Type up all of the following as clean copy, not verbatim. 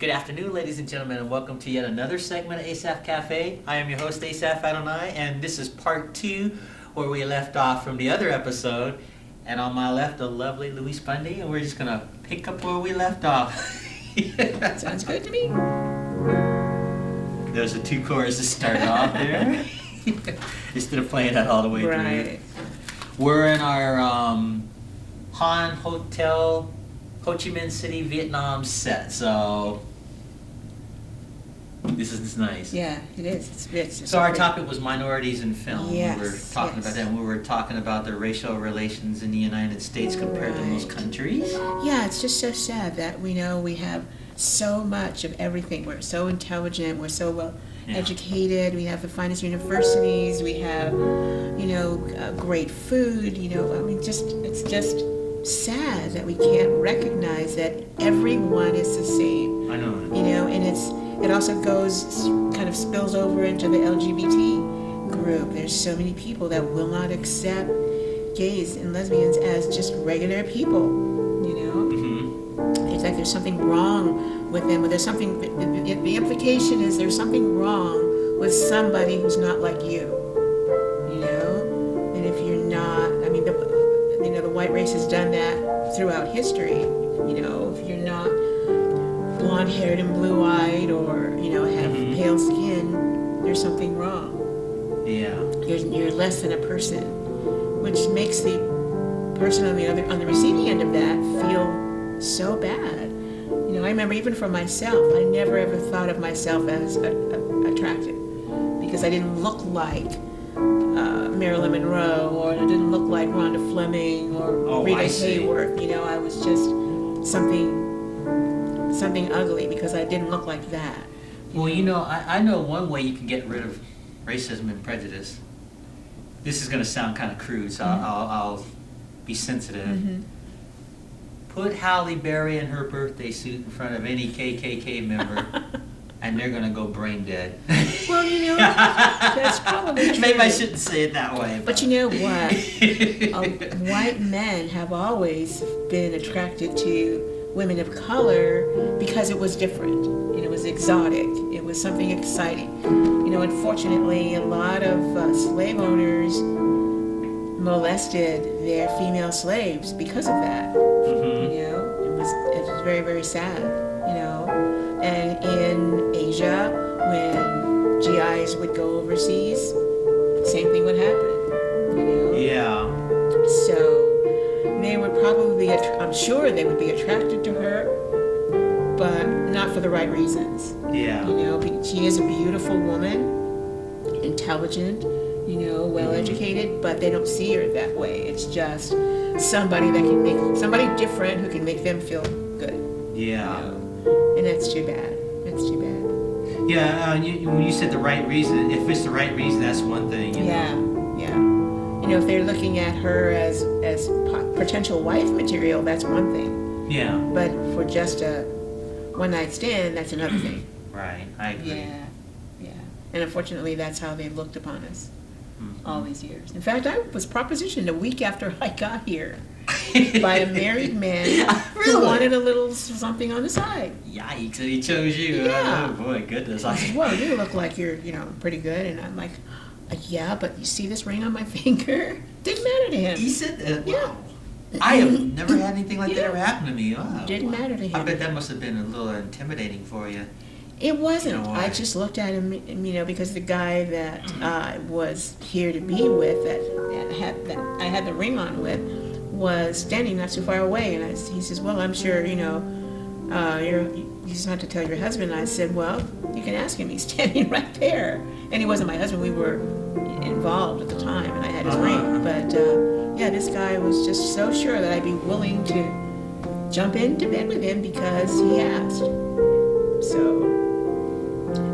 Good afternoon, ladies and gentlemen, and welcome to yet another segment of Asaph Cafe. I am your host, Asaph Adonai, and this is part 2, where we left off from the other episode. And on my left, the lovely Luis Bundy, and we're just going to pick up where we left off. Sounds good to me. There's the 2 choruses that started off there. Instead of playing that all the way Right. through. We're in our Han Hotel, Ho Chi Minh City, Vietnam set, so this is nice. Yeah, it is. It's So our topic was minorities in film. Yes, We were talking about that, and we were talking about the racial relations in the United States compared to most Right. countries. Yeah, it's just so sad that we know we have so much of everything. We're so intelligent. We're so well educated. We have the finest universities. We have, great food. I mean, it's just sad that we can't recognize that everyone is the same. I know. And it also kind of spills over into the LGBT group. There's so many people that will not accept gays and lesbians as just regular people. Mm-hmm. It's like there's something wrong with them. Or there's something. The implication is there's something wrong with somebody who's not like you. And if you're not, I mean, the white race has done that throughout history. If you're not blonde-haired and blue-eyed, or have pale skin, there's something wrong. Yeah. You're less than a person, which makes the person on the receiving end of that feel so bad. I remember even for myself, I never ever thought of myself as attractive because I didn't look like Marilyn Monroe, or I didn't look like Rhonda Fleming or Rita Hayworth. I was just something ugly because I didn't look like that. Well, I know one way you can get rid of racism and prejudice. This is going to sound kind of crude, so I'll be sensitive. Mm-hmm. Put Halle Berry in her birthday suit in front of any KKK member, and they're going to go brain dead. Well, that's probably true. Maybe I shouldn't say it that way. But you know what? White men have always been attracted to women of color because it was different. It was exotic. It was something exciting. Unfortunately, a lot of slave owners molested their female slaves because of that. Mm-hmm. It was very, very sad. And in Asia, when GIs would go overseas, same thing would happen. Yeah. So they would probably I'm sure they would be attracted to her, but not for the right reasons. Yeah. She is a beautiful woman, intelligent, well educated, but they don't see her that way. It's just somebody somebody different who can make them feel good. Yeah. And that's too bad. That's too bad. Yeah, when you said the right reason, if it's the right reason, that's one thing. Yeah. If they're looking at her as potential wife material, that's one thing. Yeah. But for just a one-night stand, that's another thing. Right, I agree. Yeah. And unfortunately, that's how they looked upon us Mm-hmm. all these years. In fact, I was propositioned a week after I got here by a married man who wanted a little something on the side. Yikes, he chose you. Yeah. Oh, boy, goodness. He said, well, you look like you're, pretty good. And I'm like, yeah, but you see this ring on my finger? Didn't matter to him. He said that? Yeah. Wow. I have never had anything like that Yeah. ever happen to me. Wow. Didn't matter to him. I bet that must have been a little intimidating for you. It wasn't. You know why? I just looked at him, because the guy that I was here to be with, that I had the ring on with, was standing not too far away. And he says, well, I'm sure, you just have to tell your husband. And I said, well, you can ask him. He's standing right there. And he wasn't my husband. We were involved at the time, and I had his ring. But, this guy was just so sure that I'd be willing to jump into bed with him because he asked. So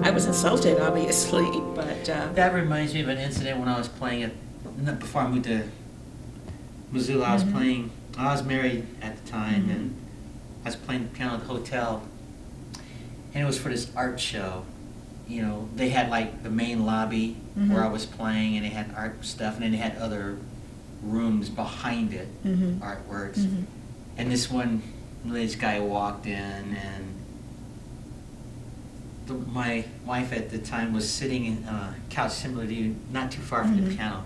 I was insulted, obviously, but... That reminds me of an incident when I was playing before I moved to Missoula. I was married at the time, and I was playing piano at the hotel, and it was for this art show. They had like the main lobby where I was playing, and they had art stuff, and then they had other rooms behind it, artworks. And this guy walked in, and my wife at the time was sitting in a couch similar to you, not too far from the piano.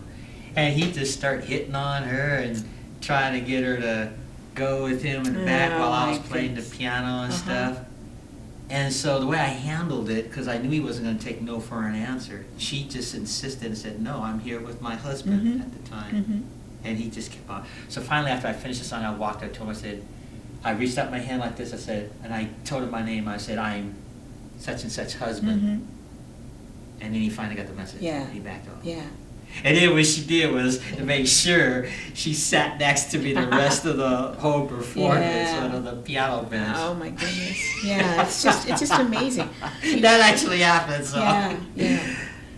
And he'd just start hitting on her and trying to get her to go with him in the back while I was playing the piano and stuff. And so the way I handled it, because I knew he wasn't going to take no for an answer, she just insisted and said, no, I'm here with my husband at the time. And he just kept on. So finally, after I finished the song, I walked up to him. I said, I reached out my hand like this. I said, and I told him my name. I said, I'm such and such husband. And then he finally got the message. Yeah. He backed off. Yeah. And then what she did was to make sure she sat next to me the rest of the whole performance on the piano bench. Oh my goodness. Yeah, it's just amazing. That actually happened. So. Yeah, yeah.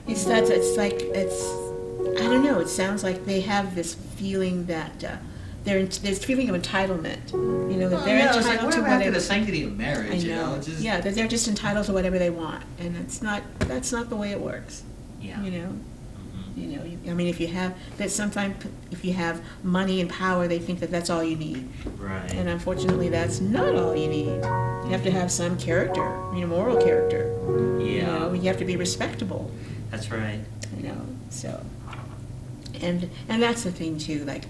It's I don't know. It sounds like they have this feeling that there's feeling of entitlement. You know, that they're entitled to whatever. The sanctity of marriage. I know. Yeah, that they're just entitled to whatever they want, and that's not the way it works. Yeah. You know. You know, I mean, if you have money and power, they think that that's all you need. Right. And unfortunately, that's not all you need. You have to have some character, moral character. Yeah. You have to be respectable. That's right. So, and that's the thing too. Like,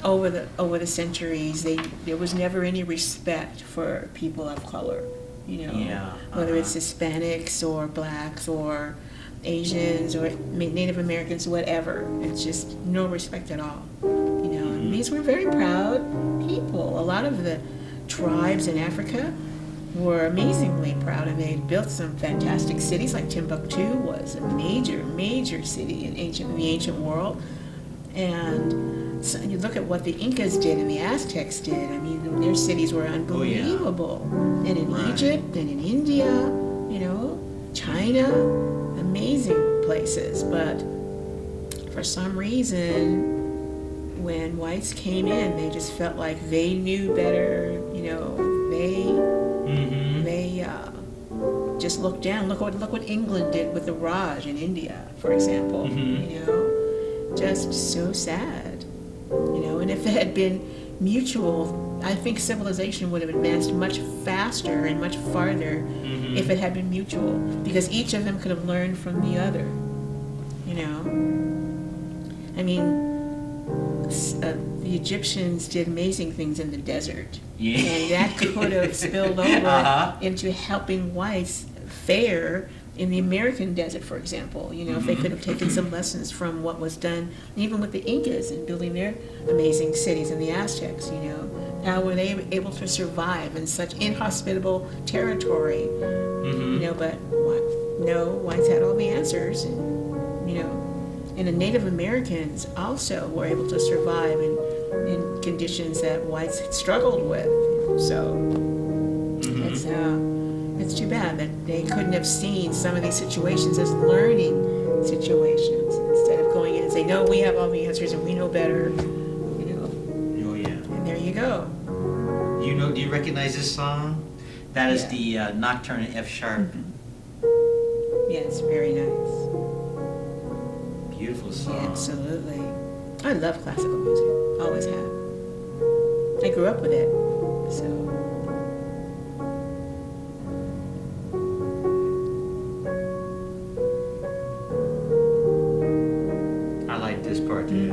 over the centuries, there was never any respect for people of color. Yeah. Whether it's Hispanics or blacks or Asians or Native Americans, whatever. It's just no respect at all. And these were very proud people. A lot of the tribes in Africa were amazingly proud, and they built some fantastic cities. Like Timbuktu was a major city in the ancient world. And so you look at what the Incas did and the Aztecs did. I mean, their cities were unbelievable. And in Egypt and in India, China, amazing places. But for some reason, when whites came in, they just felt like they knew better. They just looked down. Look what England did with the Raj in India, for example. Just so sad. And if it had been mutual, I think civilization would have advanced much faster and much farther if it had been mutual, because each of them could have learned from the other. I mean, the Egyptians did amazing things in the desert, and that could have spilled over into helping whites fare in the American desert, for example. If they could have taken some lessons from what was done, even with the Incas in building their amazing cities, and the Aztecs. How were they able to survive in such inhospitable territory? But whites had all the answers, and the Native Americans also were able to survive in conditions that whites struggled with. So it's too bad that they couldn't have seen some of these situations as learning situations, instead of going in and saying, no, we have all the answers and we know better. Oh yeah. And there you go. Do you recognize this song? That is the Nocturne in F sharp. Yes, very nice. Beautiful song. Yeah, absolutely. I love classical music. Always have. I grew up with it, so. I like this part too.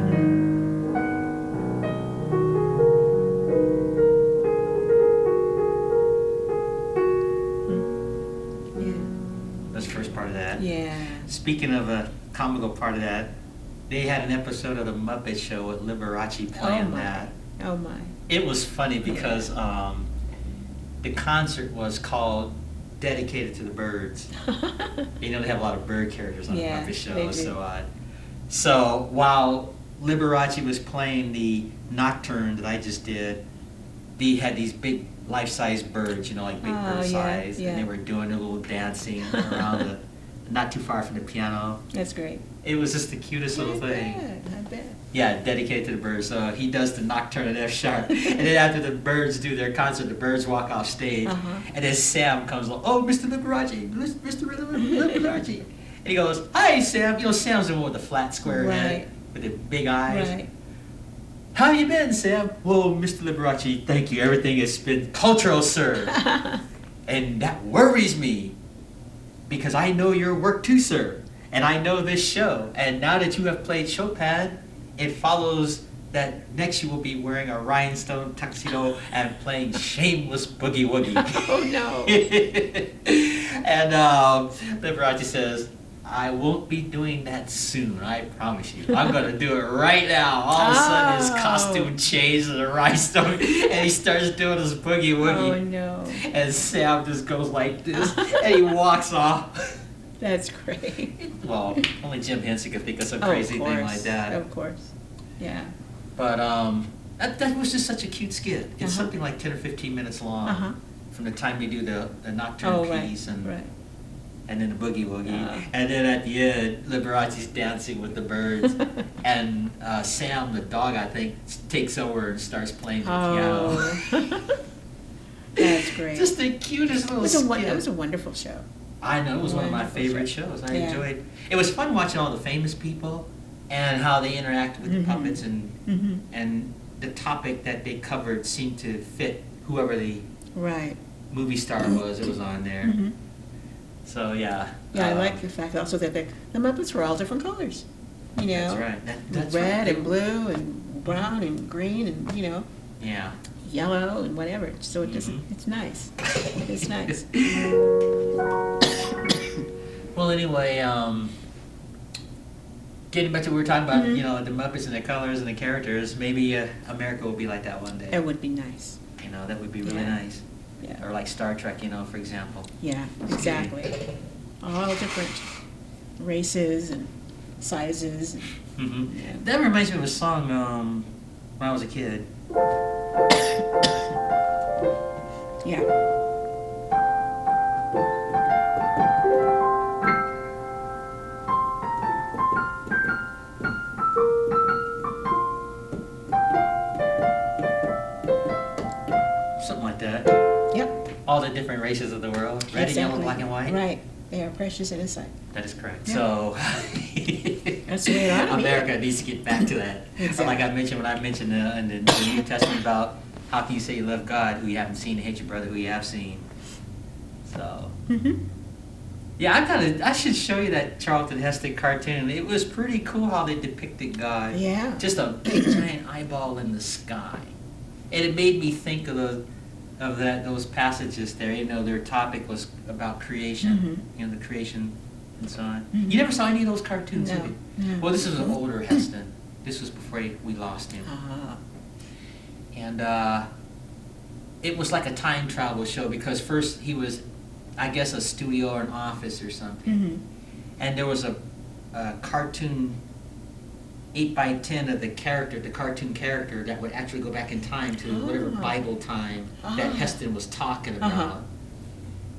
That's the first part of that. Yeah. Speaking of a comical part of that, they had an episode of the Muppet Show with Liberace playing that. Oh my. It was funny because the concert was called Dedicated to the Birds. They have a lot of bird characters on the Muppet Show. So while Liberace was playing the Nocturne that I just did, they had these big life-size birds, like big bird size, and they were doing a little dancing around not too far from the piano. That's great. It was just the cutest little thing. I bet. Yeah, dedicated to the birds. So he does the Nocturne in F sharp, and then after the birds do their concert, the birds walk off stage, and then Sam comes along. Oh, Mr. Liberace, Mr. Liberace, and he goes, "Hi, Sam." Sam's the one with the flat square head with the big eyes. Right. How you been, Sam? Well, Mr. Liberace, thank you. Everything has been cultural, sir. And that worries me. because I know your work too, sir, and I know this show. And now that you have played Chopin, it follows that next you will be wearing a rhinestone tuxedo and playing Shameless Boogie Woogie. Oh no. And Liberace says, I won't be doing that soon, I promise you. I'm going to do it right now. All of a sudden his costume changes and a rhinestone, and he starts doing his Boogie Woogie. Oh no. And Sam just goes like this, and he walks off. That's great. Well, only Jim Henson could think of some Oh, crazy of thing course. like that. Of course. Yeah. But that was just such a cute skit. It's Uh-huh. something like 10 or 15 minutes long. Uh-huh. From the time they do the nocturne Oh, piece right. and Right. and then the boogie woogie, and then at the end, Liberace's dancing with the birds, and Sam, the dog, I think, takes over and starts playing the piano. Oh. That's great. Just the cutest little skit. It was a wonderful show. I know, it was one of my Wonderful favorite show. shows. I Yeah. enjoyed. It was fun watching all the famous people and how they interacted with the puppets, and the topic that they covered seemed to fit whoever the Right. movie star was. It was on there. Mhm. So yeah. Yeah, I like the fact also that the Muppets were all different colors. You know, That's right. That's red right. and blue and brown and green and Yeah. yellow and whatever. So it doesn't. It's nice. It's nice. Well, anyway, getting back to what we were talking about, Mhm. the Muppets and the colors and the characters. Maybe America will be like that one day. It would be nice. That would be really Yeah. nice. Yeah. Or like Star Trek, for example. Yeah. Exactly. All different races and sizes. And, yeah. That reminds me of a song when I was a kid. Yeah. Something like that. Yep. All the different races of the world. Red and yellow, Exactly. black and white. Right. They are precious and innocent. That is correct. Yeah. So That's the way it ought to be. America needs to get back to that. Exactly. Like I mentioned when I mentioned in the New Testament about how can you say you love God who you haven't seen, and hate your brother who you have seen. So Mhm. yeah, I should show you that Charlton Heston cartoon. It was pretty cool how they depicted God. Yeah. Just a big giant eyeball in the sky, and it made me think of those passages there. Their topic was about creation. Mhm. The creation and so on. Mhm. You never saw any of those cartoons, No, did you? no. Well, this is an older Heston. This was before we lost him. Ah. And it was like a time travel show because first he was, I guess, a studio or an office or something. Mhm. And there was a cartoon 8x10 of the cartoon character that would actually go back in time to whatever Ah. Bible time that Ah. Heston was talking about. Uh-huh.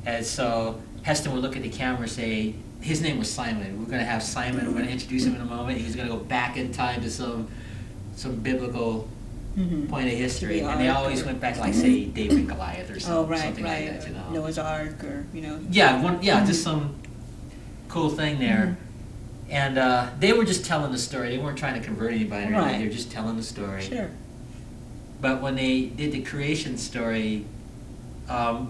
And so Heston would look at the camera and say, his name was Simon. We're going to have Simon. We're going to introduce him in a moment. He's going to go back in time to some biblical Mhm. point of history. To the And they ark always or- went back like, say, David and Goliath or Oh, right, something right. like that. Noah's Ark or, Yeah, just some cool thing there. Mm-hmm. And they were just telling the story. They weren't trying to convert anybody or anything. Right. They were just telling the story. Sure. But when they did the creation story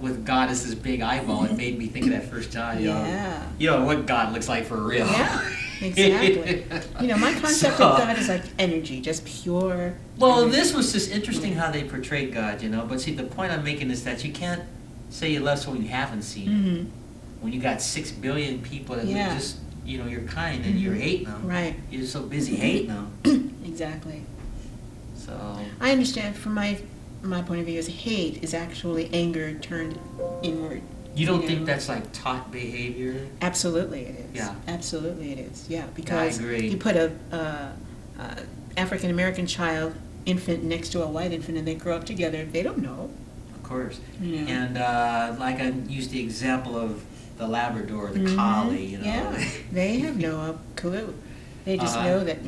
with God as this big eyeball, it made me think of that First John. Yeah. What God looks like for real. Yeah, exactly. My concept So- of God is like energy, just pure. Well, energy. this was just interesting how they portrayed God, But see, the point I'm making is that you can't say you love someone you haven't seen. Mhm. When you got 6 billion people that Yeah. live just, you're kind and you're hating them. Right. You're so busy hating them. Exactly. So, I understand from my point of view is hate is actually anger turned inward. you don't know? think that's like taught behavior? Absolutely it is. Yeah. Absolutely it is. Yeah, because agree. you put a African American infant next to a white infant and they grow up together, they don't know. Of course. Yeah. And like I used the example of the Labrador, the Mhm. collie, Yeah, they have no clue. They just Uh-huh. know that,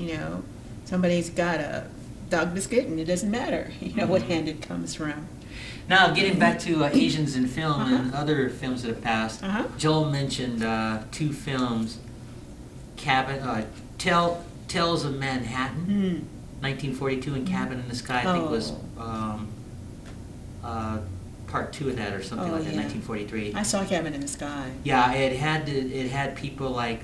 somebody's got a dog biscuit and it doesn't matter, what Mhm. hand it comes from. Now, getting back to Asians in film and Uh-huh. other films that have passed, Uh-huh. Joel mentioned 2 films, Tales of Manhattan, Hmm. 1942, and Cabin in the Sky, I think was part 2 of that or something Oh, like that, yeah. 1943. I saw Cabin in the Sky. Yeah, it had people like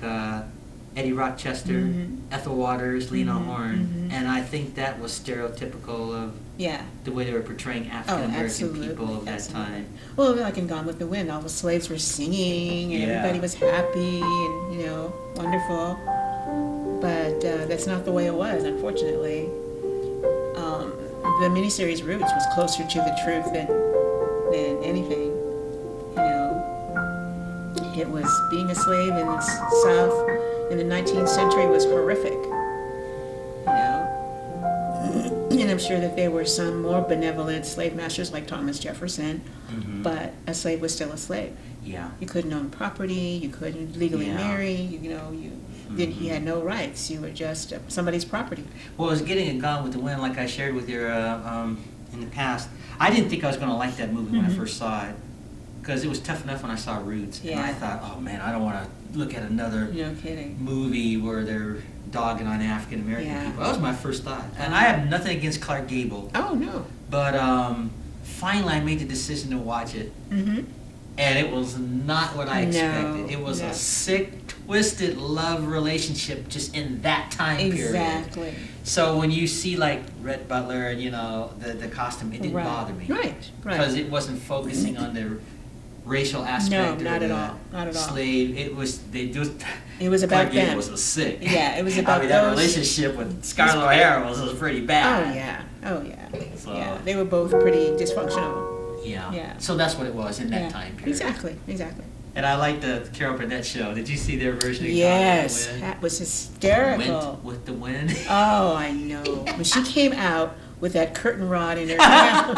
Eddie Rochester, Mhm. Ethel Waters, Lena Mhm, Horne, mhm. and I think that was stereotypical of Yeah. the way they were portraying African American absolutely, people of that absolutely. time. Well, like in Gone with the Wind, all the slaves were singing and Yeah. everybody was happy and, wonderful. But that's not the way it was, unfortunately. The miniseries Roots was closer to the truth than anything. It was being a slave in the South in the 19th century was horrific. And I'm sure that there were some more benevolent slave masters like Thomas Jefferson, Mhm. but a slave was still a slave. Yeah. You couldn't own property, you couldn't legally Yeah. marry, you had no rights. You were just somebody's property. Well, I was getting it Gone with the Wind, like I shared with you in the past. I didn't think I was going to like that movie when I Mhm. first saw it, because it was tough enough when I saw Roots. And I Yeah. thought, oh man, I don't want to look at another No kidding. movie where they're dogging on African American Yeah. people. That was my first thought. And I have nothing against Clark Gable, Oh, no. but finally I made the decision to watch it. Mm-hmm. And it was not what I No, expected. It was no. a sick, twisted love relationship just in that time period. Exactly. So when you see like Rhett Butler and the costume, it didn't Right. bother me. Right, Because right. it wasn't focusing on the racial No, aspect not or at the all. Not at all. slave. It was It was about Clark Gable them. was sick. Yeah, it was about I mean, that those- relationship with Scarlett O'Hara was pretty Oh, bad. yeah. Oh, yeah. So- Yeah, they were both pretty dysfunctional. Yeah. Yeah. So that's what it was in that Yeah, time period. Exactly. And I like the Carol Burnett show. Did you see their version of Yes, Gone with that was the hysterical. Wind? Went with the Wind. Oh, I know. When she came out with that curtain rod in her hand,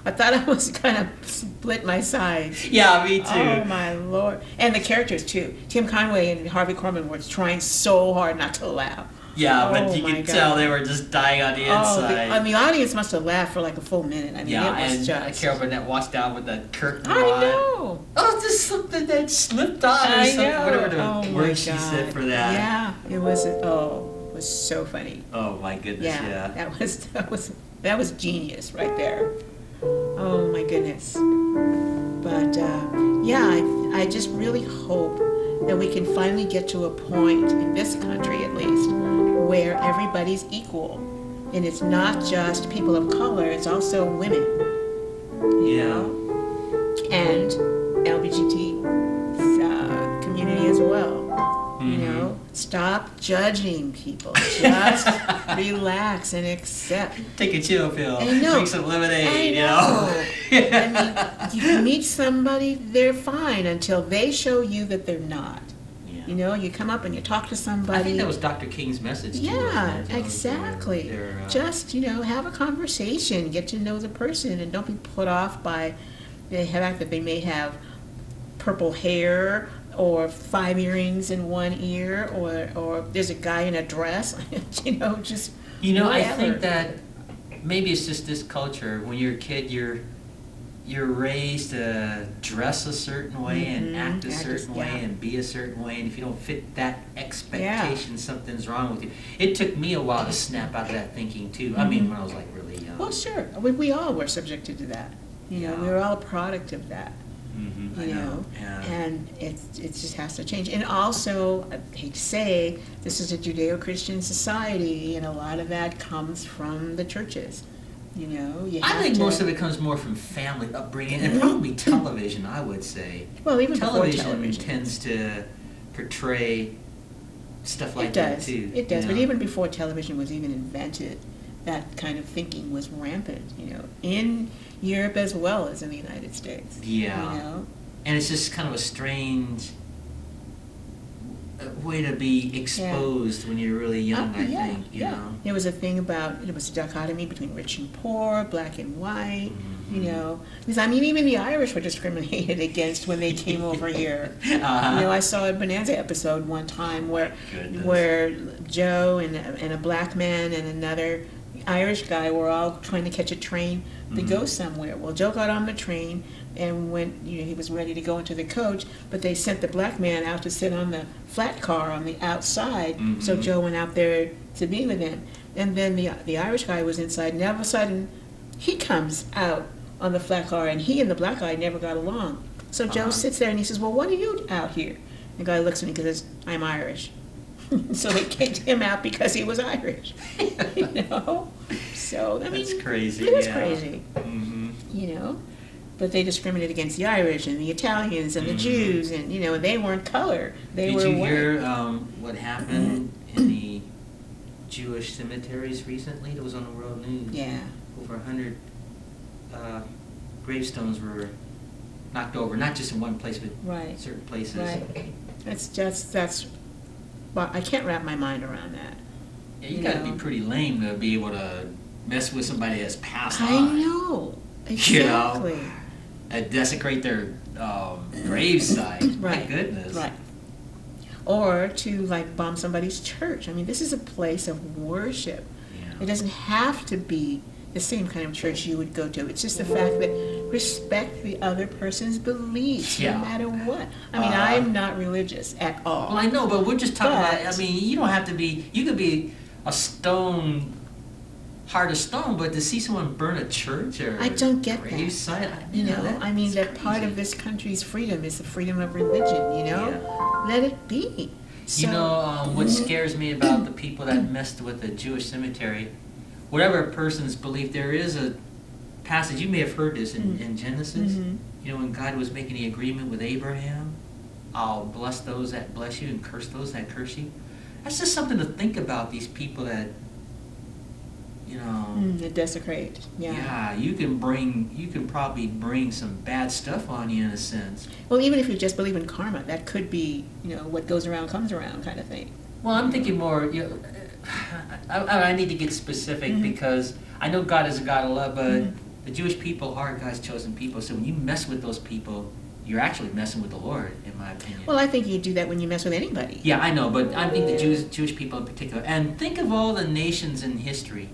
I thought I was gonna split my sides. Yeah, me too. Oh my Lord! And the characters too. Tim Conway and Harvey Korman were trying so hard not to laugh. Yeah, Oh but you my could God. tell they were just dying on the inside. The audience must have laughed for like a full minute. I mean, Yeah, it was and just. Carol Burnett walked out with that curtain I rod. know. Oh, just something that slipped on or I something, know. whatever the Oh my word she God. said for that. Yeah, it was. Oh, it was so funny. Oh my goodness, Yeah, yeah. that was genius right there. Oh my goodness. But I just really hope that we can finally get to a point in this country, at least, where everybody's equal, and it's not just people of color; it's also women, Yeah. and LGBT community as well. Mhm. Stop judging people. Just relax and accept. Take a chill pill. I know. Drink some lemonade, I you know. know. I mean, you meet somebody, they're fine until they show you that they're not. Yeah. You come up and you talk to somebody. I think that was Dr. King's message too. Yeah, wasn't it? exactly. Just, have a conversation, get to know the person, and don't be put off by the fact that they may have purple hair or 5 earrings in one ear, or there's a guy in a dress, just I whatever. think that maybe it's just this culture. When you're a kid, you're raised to dress a certain way and act a certain way and be a certain way, and if you don't fit that expectation, something's wrong with you. It took me a while to snap out of that thinking too. I mean, when I was like really young. Well, sure. We all were subjected to that. We were all a product of that. Mm-hmm, You know, Yeah. and it just has to change. And also, I hate to say, this is a Judeo-Christian society, and a lot of that comes from the churches. I think most of it comes more from family upbringing and probably television, I would say. Well, even before television television tends to portray stuff like it that does. too. It does. you But know? even before television was even invented, that kind of thinking was rampant. In Europe as well as in the United States. Yeah. And it's just kind of a strange way to be exposed when you're really young, I think, you know. There was a thing about, it was a dichotomy between rich and poor, black and white, Because, even the Irish were discriminated against when they came over here. Uh-huh. I saw a Bonanza episode one time where Goodness. Joe and a black man and another Irish guy were all trying to catch a train to go somewhere. Well, Joe got on the train and went, he was ready to go into the coach, but they sent the black man out to sit on the flat car on the outside, so Joe went out there to be with him. And then the Irish guy was inside, and all of a sudden, he comes out on the flat car, and he and the black guy never got along. So Joe sits there and he says, well, what are you out here? The guy looks at me and says, I'm Irish. So they kicked him out because he was Irish. You know? So, I mean, That's crazy. It is yeah. crazy. Mm-hmm. You know? But they discriminate against the Irish and the Italians and the Jews, and, you know, they weren't color. They were Did you white. hear what happened in the Jewish cemeteries recently? That was on the world news. Yeah. Over 100 gravestones were knocked over, not just in one place, but Right. certain places. Right. But I can't wrap my mind around that. Yeah, you gotta be pretty lame to be able to mess with somebody that's passed I on. know. You know? Exactly. And desecrate their gravesite. Right. My goodness. Right. Or to like bomb somebody's church. I mean, this is a place of worship. Yeah. It doesn't have to be the same kind of church you would go to. It's just the fact that respect the other person's beliefs, Yeah. no matter what. I mean, I'm not religious at all. Well, I know, but we're just talking But- about, I mean, you don't have to be, you could be a stone, heart of stone, but to see someone burn a church or I don't get that. gravesite, You know, I mean, that part of this country's freedom is the freedom of religion, you know? Let it be. So, You know, what scares me about the people that messed with the Jewish cemetery, whatever a person's belief, there is a passage, you may have heard this in Genesis, you know, when God was making the agreement with Abraham, I'll bless those that bless you and curse those that curse you. That's just something to think about, these people that, you know, they desecrate. yeah, you can probably bring some bad stuff on you in a sense. Well, even if you just believe in karma, that could be, you know, what goes around comes around kind of thing. Well, I'm thinking more, you know, I need to get specific because I know God is a God of love, but the Jewish people are God's chosen people. So when you mess with those people, you're actually messing with the Lord, in my opinion. Well, I think you do that when you mess with anybody. Yeah, I know, but I think the Jewish people in particular. And think of all the nations in history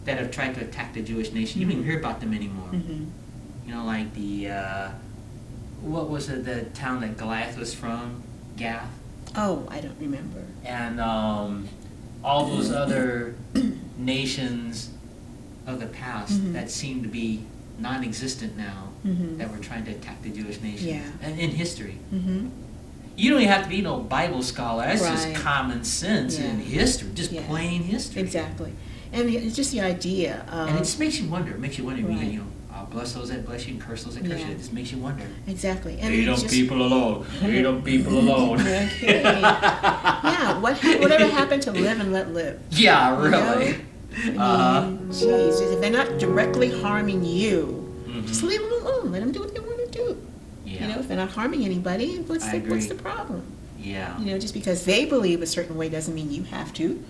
that have tried to attack the Jewish nation. You don't even hear about them anymore. You know, like the, what was it, the town that Goliath was from? Gath? Oh, I don't remember. And all those other nations of the past that seem to be non-existent now that were trying to attack the Jewish nation. Yeah. And in history. You don't even have to be no Bible scholar. That's just common sense in history, just plain history. Exactly. And it's just the idea of... And it just makes you wonder. It makes you wonder. Right. You know, I'll bless those that bless you and curse those that curse you. It just makes you wonder. Exactly. And Lead it's them just- people alone. Lead them people alone. Okay. Yeah, whatever happened to live and let live? Yeah, You know? really. I mean, geez, if they're not directly harming you, just leave them alone. Let them do what they want to do. Yeah. You know, if they're not harming anybody, what's I the agree. problem? Yeah. You know, just because they believe a certain way doesn't mean you have to.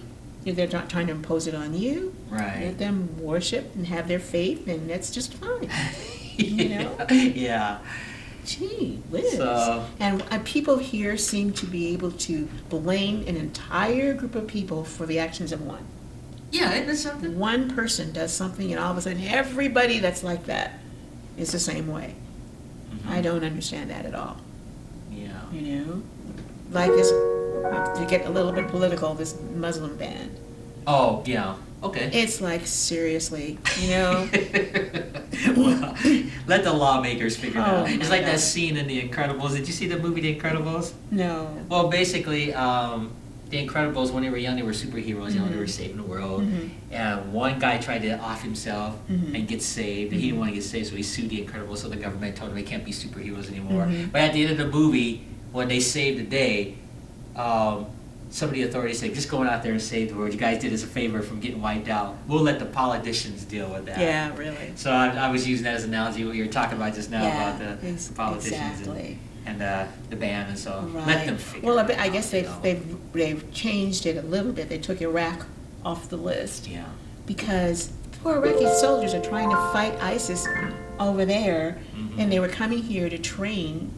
If they're not trying to impose it on you, Right. let them worship and have their faith, and that's just fine. You know? Yeah. Gee whiz. So- And people here seem to be able to blame an entire group of people for the actions of one. Yeah, isn't it something? One person does something, and all of a sudden everybody that's like that is the same way. I don't understand that at all. Yeah. You know? Like this, to get a little bit political, this Muslim ban. Oh, yeah. Okay. It's like, seriously, you know? Well, let the lawmakers figure it Oh, out. It's my like that God. scene in The Incredibles. Did you see the movie The Incredibles? No. Well, basically, The Incredibles, when they were young, they were superheroes. You know, they were saving the world. And one guy tried to off himself and get saved. And he didn't want to get saved, so he sued The Incredibles. So the government told him they can't be superheroes anymore. But at the end of the movie, when they saved the day, some of the authorities said, just going out there and save the world. You guys did us a favor from getting wiped out. We'll let the politicians deal with that. Yeah, really. So I was using that as an analogy, what you were talking about just now Yeah, about the politicians exactly. and the ban and so. Right. Let them figure Well, it out. I guess you know. they've changed it a little bit. They took Iraq off the list Yeah. because poor Iraqi soldiers are trying to fight ISIS over there, and they were coming here to train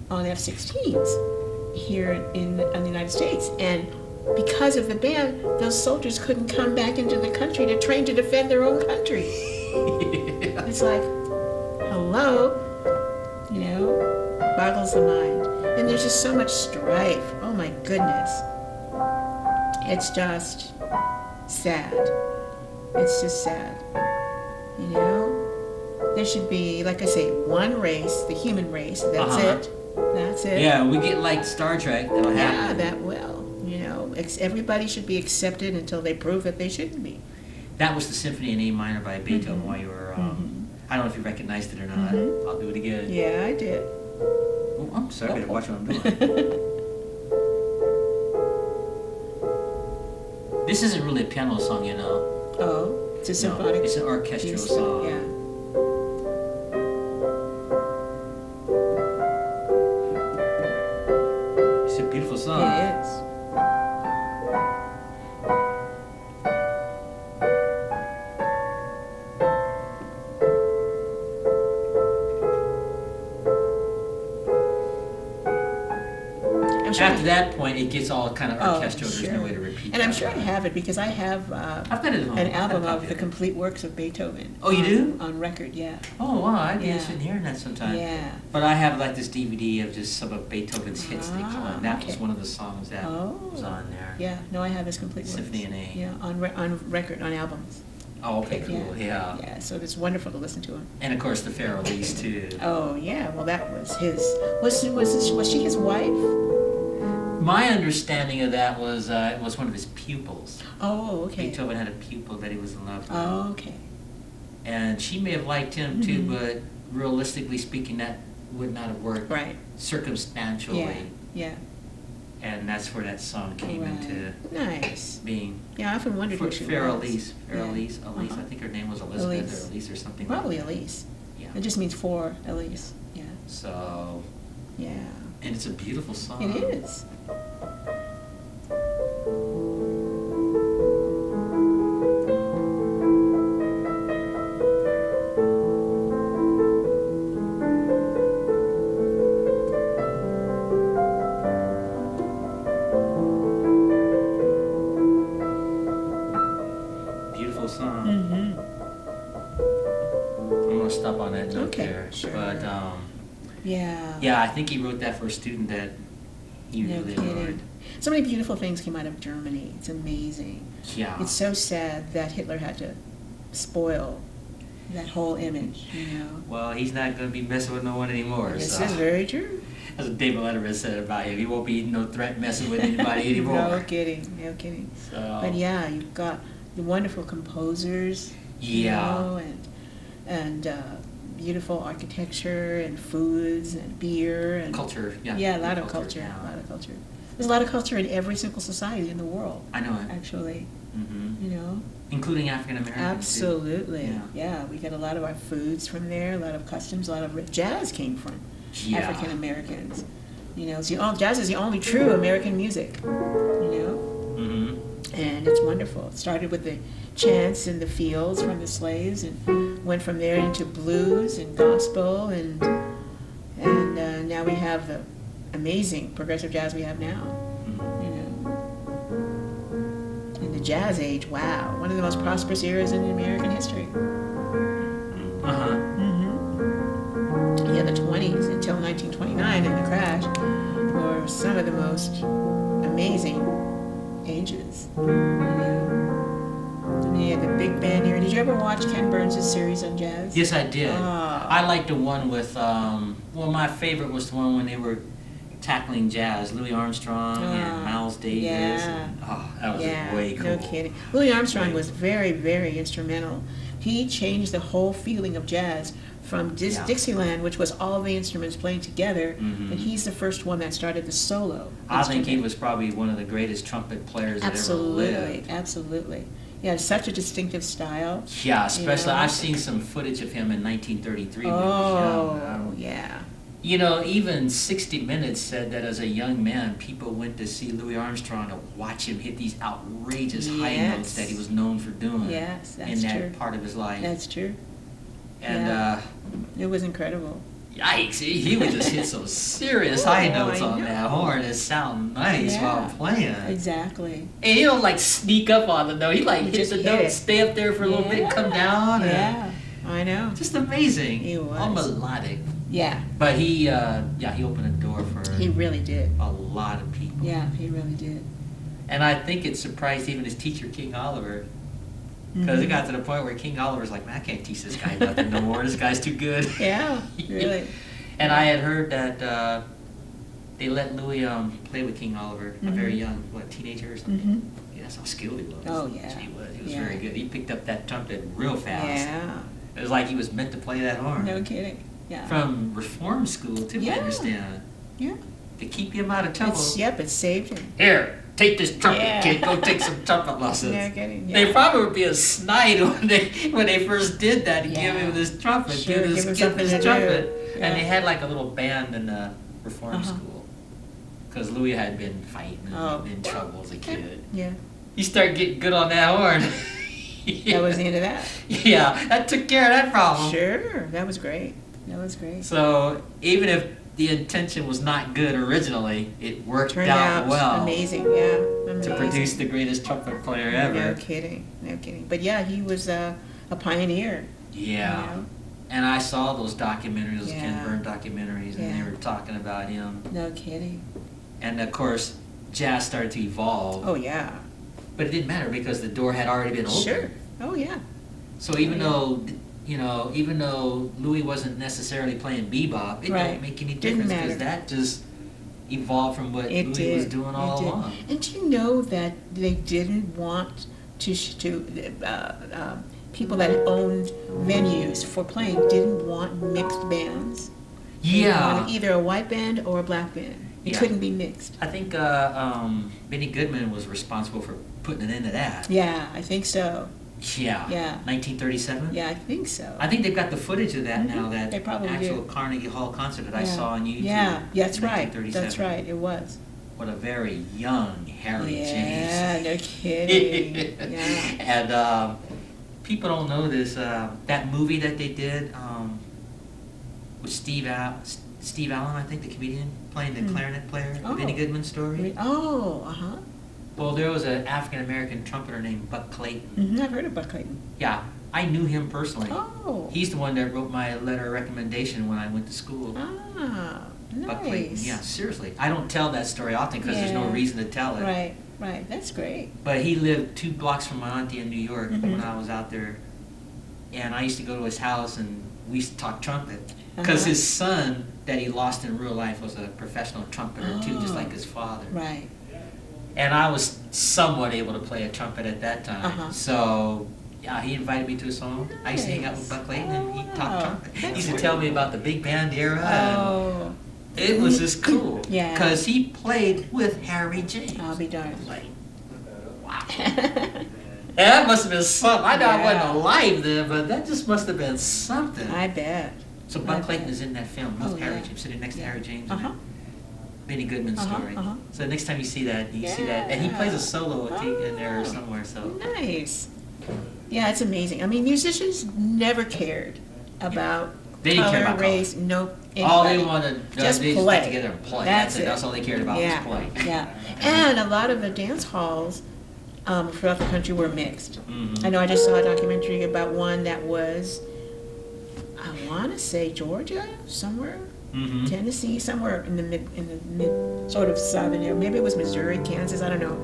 on F-16s here in the United States. And because of the ban, those soldiers couldn't come back into the country to train to defend their own country. It's like, hello, you know, boggles the mind. And there's just so much strife. Oh my goodness. It's just sad. It's just sad. You know? there should be, like I say, one race, the human race. That's Uh-huh. it. That's it. Yeah, we get like Star Trek. That'll Yeah, happen. that will. Everybody should be accepted until they prove that they shouldn't be. That was the Symphony in A minor by Beethoven Mhm. while you were, Mhm. I don't know if you recognized it or not. Mhm. I'll do it again. Yeah, I did. Oh, I'm sorry, I better watch what I'm doing. This isn't really a piano song, you know. Oh, it's a No, symphonic. it's an orchestral piece. song. Yeah. It's a beautiful song. It is. I'm sure After that point, it gets all kind of Oh, orchestral. There's no sure. way to repeat And I'm that. sure I have it because I have I've got it at home. an I've got album a of copy the it. complete works of Beethoven. Oh, you do? On record, yeah. Oh, wow, I'd be Yeah. interested in hearing that sometime. Yeah. But I have like this DVD of just some of Beethoven's hits, they call Ah, it. That was okay. one of the songs that Oh. was on there. Yeah, no, I have his complete works. Symphony in A. Yeah, on record, on albums. Oh, okay, cool, yeah. Yeah, so it's wonderful to listen to him. And of course, the Pharaoh Lease, too. Oh, yeah, well, that was his. Was she his wife? My understanding of that was it was one of his pupils. Oh, okay. Beethoven had a pupil that he was in love with. Oh, okay. And she may have liked him too, Mhm. but realistically speaking, that would not have worked Right. circumstantially. Yeah, yeah. And that's where that song came Right. into Nice. being. Yeah, I often wondered who she Pharaoh was. Lease. Pharaoh Yeah. Lease. Elise. Uh-huh. I think her name was Elizabeth Elise. or Elise or something Probably like that. Elise. Yeah. It just means for Elise. Yeah. So, Yeah. and it's a beautiful song. It is. Beautiful song. Mm-hmm. I'm gonna stop on that note Okay, there. sure. But Yeah. yeah, I think he wrote that for a student that he No really kidding. adored. So many beautiful things came out of Germany. It's amazing. Yeah. It's so sad that Hitler had to spoil that whole image, you know. Well, he's not going to be messing with no one anymore. This so. is very true. That's what David Letterman said about him. He won't be no threat messing with anybody anymore. No kidding, no kidding. So, But yeah, you've got the wonderful composers, Yeah. you know, and beautiful architecture and foods and beer and culture. Yeah. Yeah, a lot of culture. yeah. A lot of culture. There's a lot of culture in every single society in the world, I know it. actually. Mm-hmm. You know. Including African Americans. Absolutely. Yeah. Yeah, we get a lot of our foods from there, a lot of customs, a lot of jazz came from Yeah. African Americans. You know, jazz is the only true American music. You know, Mm-hmm. and it's wonderful. It started with the chants in the fields from the slaves, and went from there into blues and gospel, and now we have the amazing progressive jazz we have now. Mm-hmm. You know, in the jazz age, wow, one of the most prosperous eras in American history. Uh-huh. Mm-hmm. Yeah, the 20s until 1929 and the crash were some of the most amazing ages. You know? I mean, you had the big band era. Did you ever watch Ken Burns' series on jazz? Yes, I did. Ah. I liked the one with, well, my favorite was the one when they were tackling jazz. Louis Armstrong and Miles Davis. Yeah. And, that was Yeah, way cool. no kidding. Louis Armstrong Way was very, very instrumental. He changed the whole feeling of jazz from Yeah. Dixieland, which was all the instruments playing together, Mhm. and he's the first one that started the solo. I think he instrument. was probably one of the greatest trumpet players that ever Absolutely, lived. absolutely. He had such a distinctive style. Yeah, especially know? I've seen some footage of him in 1933 when he was young. Oh, yeah. You know, even 60 Minutes said that as a young man, people went to see Louis Armstrong to watch him hit these outrageous high Yes. notes that he was known for doing Yes, in that's that true. part of his life. That's true. And yeah. It was incredible. yikes, he would just hit some serious high Oh, notes I on that know. horn and sound nice Yeah. while playing. Exactly. And he don't like sneak up on the note. He like He hit just the hit note, it. stay up there for a little bit, come down. And Yeah, I know. just amazing. He was. All melodic. Yeah, But he opened a door for he really did. a lot of people. Yeah, he really did. And I think it surprised even his teacher, King Oliver. Because it got to the point where King Oliver's like, man, I can't teach this guy nothing no more. This guy's too good. Yeah, really. And I had heard that they let Louis play with King Oliver, a very young, teenager or something. Yeah, that's how skilled he was. Oh, yeah. He was very good. He picked up that trumpet real fast. Yeah. It was like he was meant to play that horn. No kidding. Yeah. From reform school, too, I understand. Yeah. To keep him out of trouble. It saved him. Here, take this trumpet, kid. Go take some trumpet lessons. No kidding. Yeah. They probably would be a snide when they first did that to give him this trumpet, Sure, give give him this something to trumpet. do. And Yeah. they had like a little band in the reform school. Because Louis had been fighting and in trouble as a kid. Yeah. He started getting good on that horn. That was the end of that. Yeah, that took care of that problem. Sure. That was great. That was great. So even if the intention was not good originally, it worked Turned out well. Amazing. Yeah. Amazing. To produce the greatest trumpet player ever. No kidding. No kidding. But yeah, he was a pioneer. Yeah. You know? And I saw those documentaries, those Ken Yeah. Burn documentaries, and they Yeah. were talking about him. No kidding. And of course, jazz started to evolve. Oh yeah. But it didn't matter because the door had already been opened. Sure. Oh yeah. So even though, even though Louis wasn't necessarily playing bebop, it didn't make any Didn't difference because matter. that just evolved from what Louis was doing all along. And do you know that they didn't want people that owned venues for playing didn't want mixed bands. They wanted either a white band or a black band. It couldn't be mixed. I think Benny Goodman was responsible for putting an end to that. Yeah, I think so. Yeah. Yeah. 1937? Yeah, I think so. I think they've got the footage of that now, that They probably actual do. Carnegie Hall concert that I saw on YouTube. Yeah, that's in right. 1937. That's right. It was. What a very young Harry Yeah, James. no kidding. Yeah. And people don't know this. That movie that they did with Steve Allen, I think, the comedian, playing the clarinet player, the Benny Goodman story. Oh, uh-huh. Well, there was an African-American trumpeter named Buck Clayton. Mm-hmm. I've heard of Buck Clayton. Yeah, I knew him personally. Oh. He's the one that wrote my letter of recommendation when I went to school. Ah, Buck Clayton. nice. Yeah, seriously. I don't tell that story often because there's no Yeah. reason to tell it. Right, right. That's great. But he lived 2 blocks from my auntie in New York when I was out there. And I used to go to his house and we used to talk trumpet. Because his son that he lost in real life was a professional trumpeter too, just like his father. Right. And I was somewhat able to play a trumpet at that time. So, yeah, he invited me to his home. I used to hang out with Buck Clayton and he taught trumpet. He used to tell me about the big band era. Oh. It was just cool. Yeah. Because he played with Harry James. I'll be darned. Like, wow. And that must have been something. I know I wasn't alive then, but that just must have been something. I bet. So Buck Clayton is in that film with Harry James, sitting next to Harry James in that Benny Goodman story. So next time you see that, you see that. And he plays a solo in there somewhere. So Nice. Yeah, it's amazing. I mean, musicians never cared about They didn't care color, about race, no, all they anybody. wanted Just they play. get together and play. That's it. That's all they cared about was play. Yeah. And a lot of the dance halls throughout the country were mixed. Mm-hmm. I know I just saw a documentary about one that was, I want to say Georgia, somewhere, Mm-hmm. Tennessee, somewhere in the mid sort of southern area. Maybe it was Missouri, Kansas, I don't know.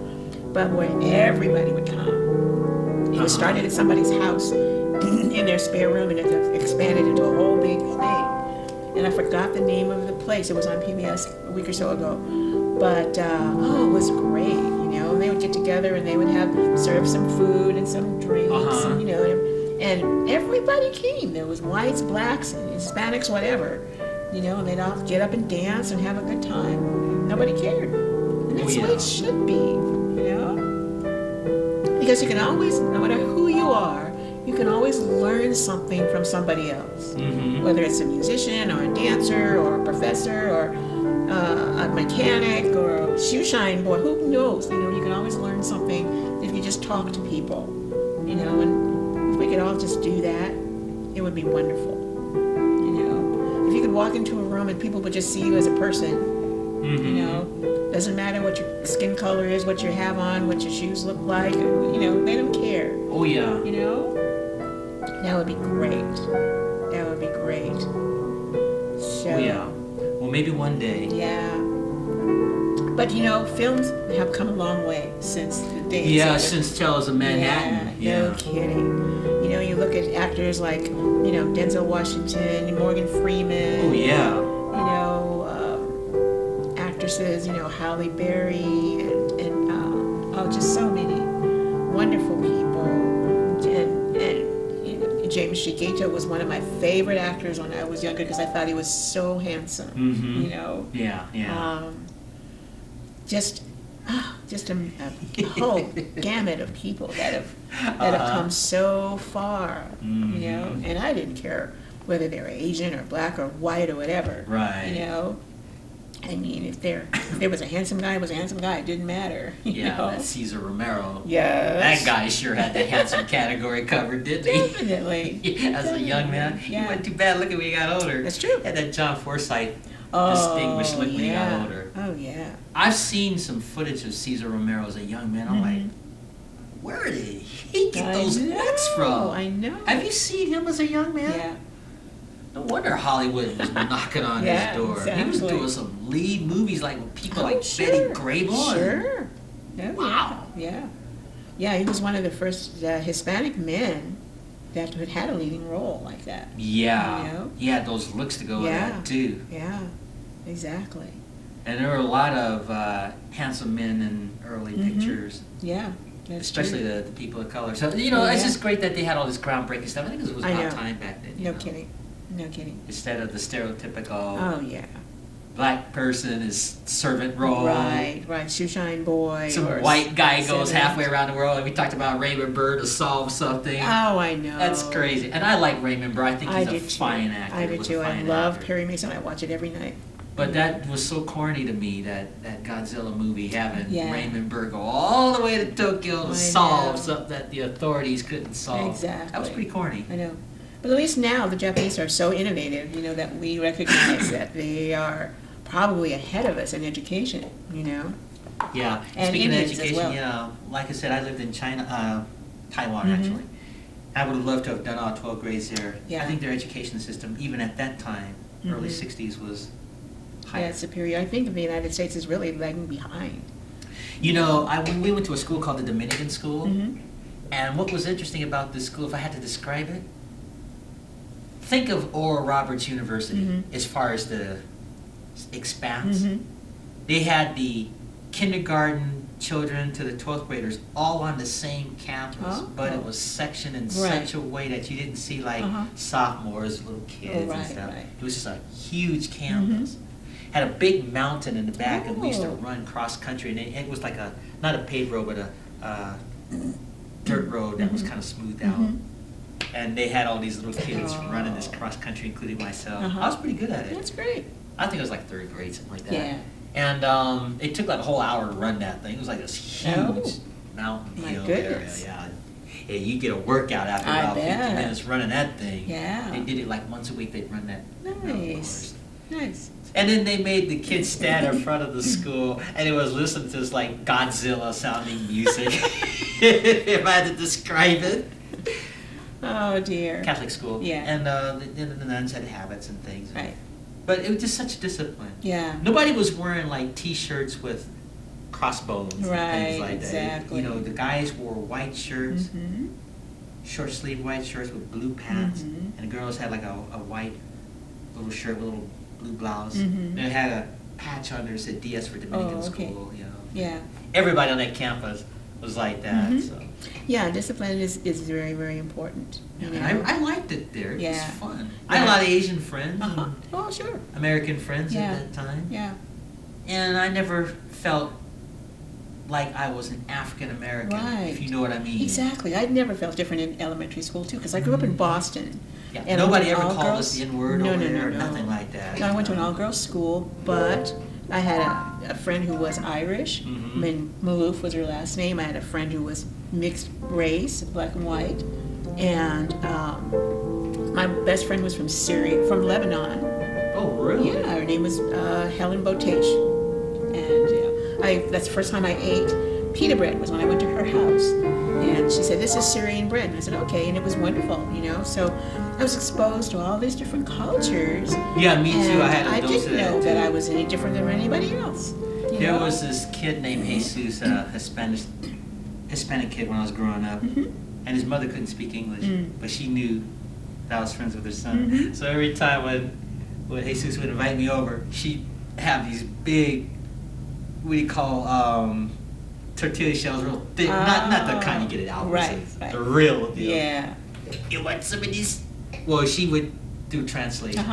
But where everybody would come. It was started at somebody's house in their spare room, and it expanded into a whole big thing. And I forgot the name of the place. It was on PBS a week or so ago. But it was great, you know. And they would get together and they would serve some food and some drinks, and, you know, and everybody came. There was whites, blacks, and Hispanics, whatever, you know. And they'd all get up and dance and have a good time. Nobody cared, and that's the way it should be, you know. Because you can always, no matter who you are, you can always learn something from somebody else. Mm-hmm. Whether it's a musician or a dancer or a professor or a mechanic or a shoe shine boy, who knows? You know, you can always learn something if you just talk to people. You know, and if we could all just do that, it would be wonderful. You know, if you could walk into a room and people would just see you as a person. Mm-hmm. You know, doesn't matter what your skin color is, what you have on, what your shoes look like. You know, they don't care. Oh yeah. You know, that would be great. That would be great. So. Oh yeah. Well, maybe one day. Yeah. But you know, films have come a long way since the days. Yeah, of since Tales of Manhattan. Yeah, no kidding. You know, you look at actors like, you know, Denzel Washington, Morgan Freeman. Oh yeah. You know, actresses, you know, Halle Berry, and oh, just so many wonderful people. And you know, James Chiquito was one of my favorite actors when I was younger because I thought he was so handsome. Mm-hmm. You know. Yeah. Just a whole gamut of people that have come so far, Mm-hmm. you know. And I didn't care whether they were Asian or black or white or whatever, Right. You know. I mean, if there was a handsome guy, it was a handsome guy. It didn't matter. You know? That Cesar Romero. Yes. That guy sure had the handsome category covered, didn't he? Definitely. As a young man, he Yeah. wasn't too bad looking when he got older. That's true. Had that John Forsythe Oh, distinguished look when he got yeah. older. Oh yeah. I've seen some footage of Cesar Romero as a young man. I'm like, where did he get those looks from? I know. Have you seen him as a young man? Yeah. No wonder Hollywood was knocking on Yeah, his door. exactly. He was doing some lead movies like with people like sure. Betty Grable. Sure. Oh, Wow. Yeah. Yeah, he was one of the first Hispanic men that had a leading role like that. Yeah. You know? He had those looks to go with Yeah. that too. Yeah, exactly. And there were a lot of handsome men in early pictures, Yeah, that's especially true. the people of color. So, you know, Oh, it's yeah. just great that they had all this groundbreaking stuff. I think it was I about know. time back then. you No know? kidding. No kidding. Instead of the stereotypical Oh, yeah. black person is servant role. Right. Shoeshine Boy. Some or white guy goes 70s. halfway around the world, and we talked about Raymond Burr to solve something. Oh, I know. That's crazy. And I like Raymond Burr. I think I he's a did too. fine actor. I did Was a too. I fine love actor. Perry Mason. I watch it every night. But that was so corny to me, that Godzilla movie, having Yeah. Raymond Burr go all the way to Tokyo I to solve know. something that the authorities couldn't solve. Exactly. That was pretty corny. I know. But at least now the Japanese are so innovative, you know, that we recognize that they are probably ahead of us in education, you know. Yeah. And Speaking of Indians as education, well. you know, like I said, I lived in Taiwan Mhm. actually. I would have loved to have done all 12 grades there. Yeah. I think their education system, even at that time, early Mhm. 60s, was higher. Yeah, superior. I think the United States is really lagging behind. You know, we went to a school called the Dominican School, Mhm. and what was interesting about this school, if I had to describe it, think of Oral Roberts University Mhm. as far as the expanse. Mhm. They had the kindergarten children to the 12th graders all on the same campus, Oh. but it was sectioned in Right. such a way that you didn't see like Uh-huh. sophomores, little kids and right, stuff. right. It was just a huge campus. Had a big mountain in the back, and we used to Oh. run cross country, and it was like not a paved road, but a dirt road that was Mhm. kind of smoothed out. Mhm. And they had all these little kids Oh. running this cross country, including myself. Uh-huh. I was pretty good at it. That's great. I think it was like third grade, something like that. Yeah. And it took like a whole hour to run that thing. It was like this huge Oh. mountain My hill goodness. area. Yeah, you get a workout after I about 50 bet. minutes running that thing. Yeah. They did it like once a week. They'd run that mountain Nice. course. Nice. And then they made the kids stand in front of the school, and it was listening to this like Godzilla sounding music. If I had to describe it. Oh dear. Catholic school. Yeah. And the nuns had habits and things. Right. But it was just such discipline. Yeah. Nobody was wearing like T-shirts with crossbones and Right, things like exactly. that. You know, the guys wore white shirts, Mhm. short sleeve white shirts with blue pants, Mhm. and the girls had like a white little shirt with a little blue blouse. Mhm. And it had a patch on there that said DS for Dominican Oh, okay. School. You know, Yeah. everybody on that campus was like that. Mhm. So. Yeah, discipline is very, very important. You Yeah, know? I liked it there. It Yeah. was fun. I had a lot of Asian friends, Uh-huh. and Oh, sure. American friends Yeah. at that time. Yeah. And I never felt like I was an African American, Right. if you know what I mean. Exactly. I'd never felt different in elementary school too, because I grew up in Boston. Yeah. And I went Nobody to ever all called girls- us the N-word No, over no, there, no, or no. nothing like that. No, I went to an all-girls school, but I had a friend who was Irish. Mhm. I mean, Malouf was her last name. I had a friend who was mixed race, black and white. And my best friend was from Syria, from Lebanon. Oh, really? Yeah, her name was Helen Botesh. And that's the first time I ate pita bread was when I went to her house. And she said, this is Syrian bread. And I said, okay. And it was wonderful, you know. So I was exposed to all these different cultures. Yeah, me too. And I had a I dose didn't of that know too. that I was any different than anybody else. There was this kid named Jesus, Hispanic kid when I was growing up, and his mother couldn't speak English, but she knew that I was friends with her son. So every time when Jesus would invite me over, she'd have these big, what do you call, tortilla shells, real thick, not the kind you get it out, right. the real deal. Yeah. You want some of these? Well, she would do translation.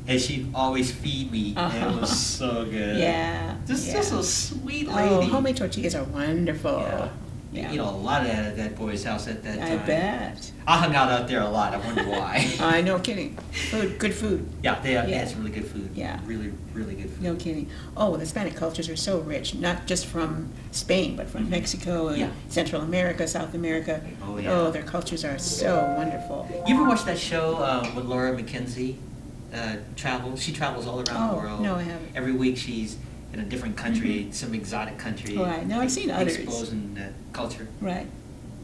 And she'd always feed me, and it was so good. Yeah. Just a sweet lady. Oh, homemade tortillas are wonderful. Yeah. You know, a lot of that at that boy's house at that time. I bet. I hung out there a lot. I wonder why. No kidding. Food, good food. Yeah, they had some really good food. Yeah. Really, really good food. No kidding. Oh, the Hispanic cultures are so rich, not just from Spain, but from Mexico and Central America, South America. Oh, yeah. Oh, their cultures are so wonderful. You ever watch that show with Laura McKenzie? She travels all around the world. No, I haven't. Every week she's in a different country, some exotic country. Right. No, I've seen others. Exposing the culture. Right.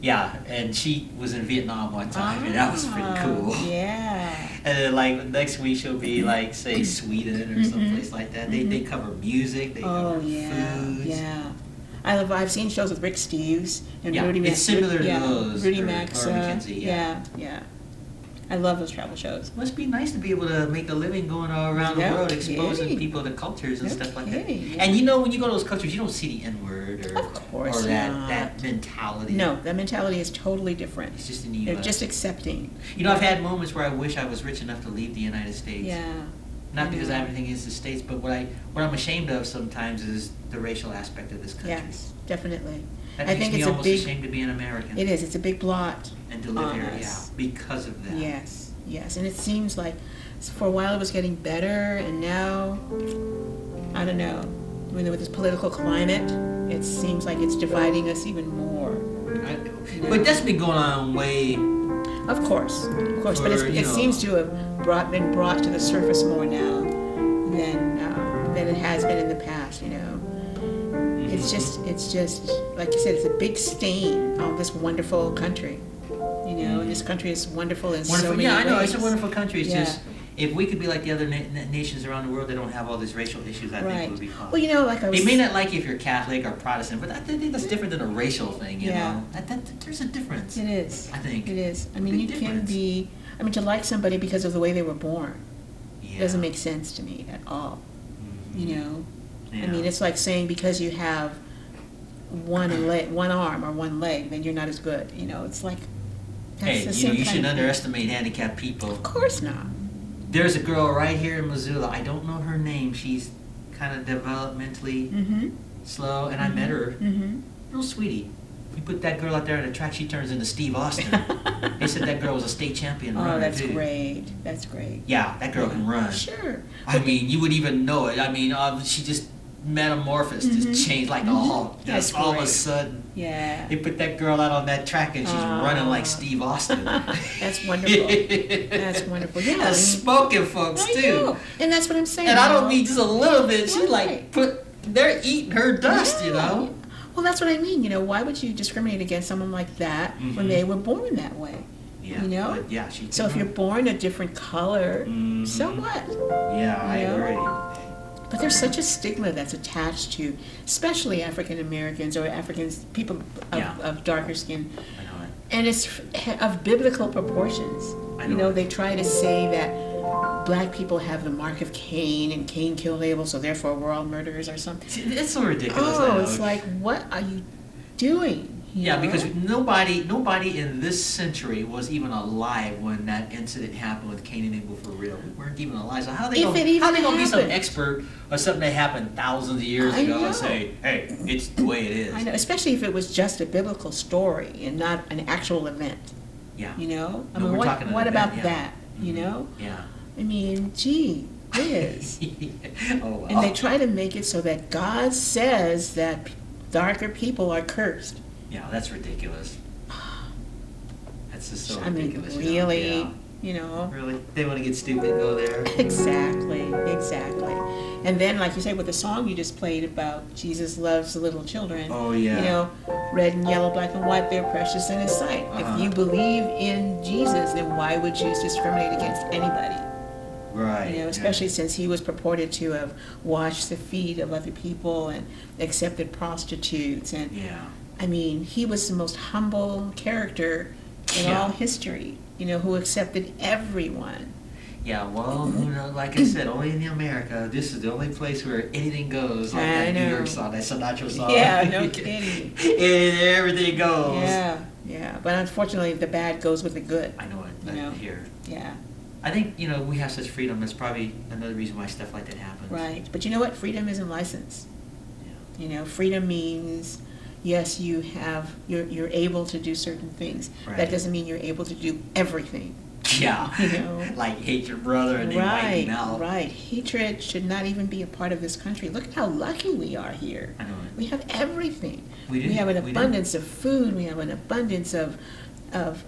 Yeah, and she was in Vietnam one time, and that was pretty cool. Yeah. And then, like, next week she'll be, like, say, Sweden or someplace like that. They cover music, they cover foods. Yeah. I've seen shows with Rick Steves and Rudy Max. It's similar to those. Rudy Max. Laura McKenzie, yeah. I love those travel shows. Must be nice to be able to make a living going all around the world, exposing kidding. people to cultures and stuff like that. Yeah. And you know, when you go to those cultures, you don't see the N-word or not. that mentality. No, that mentality is totally different. It's just in the U.S. They're just accepting. You know, I've had moments where I wish I was rich enough to leave the United States. Yeah. Not because I have anything against the States, but what I'm ashamed of sometimes is the racial aspect of this country. Yes, definitely. That I makes think me it's almost a big, ashamed to be an American. It is. It's a big blot and to live on here, us. because of that. Yes, and it seems like for a while it was getting better, and now, I don't know, with this political climate, it seems like it's dividing us even more. But that's been going on way. Of course, but it seems to have been brought to the surface more now than it has been in the past. You know, it's just like you said, it's a big stain on this wonderful country. You know, and this country is wonderful in so many ways. I know, it's a wonderful country. It's just, if we could be like the other nations around the world that don't have all these racial issues, I think it would be fun. Well, you know, like They may not like you if you're Catholic or Protestant, but I think that's different than a racial thing, you know? There's a difference. It is. I think. It is. I mean, to like somebody because of the way they were born doesn't make sense to me at all. You know? Yeah. I mean, it's like saying because you have one arm or one leg, then you're not as good. You know, it's like, you shouldn't underestimate handicapped people. Of course not. There's a girl right here in Missoula. I don't know her name. She's kind of developmentally slow, and I met her. Real sweetie. You put that girl out there on the track, she turns into Steve Austin. They said that girl was a state champion runner, Oh, that's too. great. That's great. Yeah, that girl can run. Sure. I mean, you would even know it. I mean, she just metamorphosed, just changed like the Hulk. Just all of a sudden. Yeah. They put that girl out on that track and she's running like Steve Austin. That's wonderful. That's wonderful. Yeah. Smoking folks too. Know. And that's what I'm saying. And I don't mean just a little bit. She they're eating her dust, you know. Well, that's what I mean. You know, why would you discriminate against someone like that when they were born that way? Yeah. You know? Yeah. So if you're born a different color, so what? Yeah, I agree. But there's such a stigma that's attached to, especially African Americans or Africans, people of darker skin. I know it. And it's of biblical proportions. I know. You know, they try to say that black people have the mark of Cain and Cain killed Abel, so therefore we're all murderers or something. It's so ridiculous. Oh, it's like, what are you doing? You know? Because nobody in this century was even alive when that incident happened with Cain and Abel for real. We weren't even alive. So how are they going to be some expert or something that happened thousands of years ago and say, hey, it's the way it is? I know, especially if it was just a biblical story and not an actual event. Yeah. You know? I No, mean, what about event, that? You know? Yeah. I mean, gee whiz. Oh, wow. And they try to make it so that God says that darker people are cursed. Yeah, that's ridiculous. That's just so I mean, ridiculous. really, Yeah. you know. Really? They want to get stupid and go there. Exactly. And then, like you say, with the song you just played about Jesus loves little children. Oh, yeah. You know, red and yellow, black and white, they're precious in His sight. If you believe in Jesus, then why would you discriminate against anybody? Right. You know, especially since He was purported to have washed the feet of other people and accepted prostitutes. And I mean, He was the most humble character in all history, you know, who accepted everyone. Yeah, well, you know, like I said, only in America, this is the only place where anything goes, like that New York song, that Sinatra song. Yeah, no kidding. And everything goes. Yeah. But unfortunately, the bad goes with the good. I know it. You know? Here. Yeah. I think, you know, we have such freedom. That's probably another reason why stuff like that happens. Right. But you know what? Freedom isn't license. Yeah. You know, freedom means, yes, you're able to do certain things. Right. That doesn't mean you're able to do everything. Yeah. You know? Like hate your brother and then wipe him out. Right. Hatred should not even be a part of this country. Look at how lucky we are here. I know it. We have everything. We do. We have an abundance of food. We have an abundance of everything.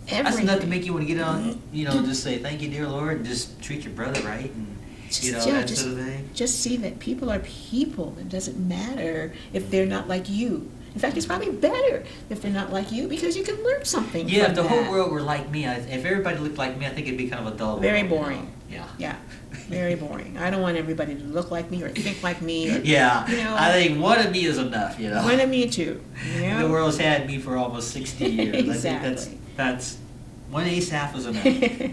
That's enough to make you want to get on, you know, just say, thank you, dear Lord, and just treat your brother right, and, you know, that sort of thing. Just see that people are people. It doesn't matter if they're not like you. In fact, it's probably better if they're not like you, because you can learn something Yeah, from if the that. whole world were like me, if everybody looked like me, I think it'd be kind of a dull world. Very boring. You know? Yeah, very boring. I don't want everybody to look like me or think like me. Or, Yeah, you know, I think one of me is enough, you know. One of me too. You know? The world's had me for almost 60 years. Exactly. I think that's one Asaph was enough.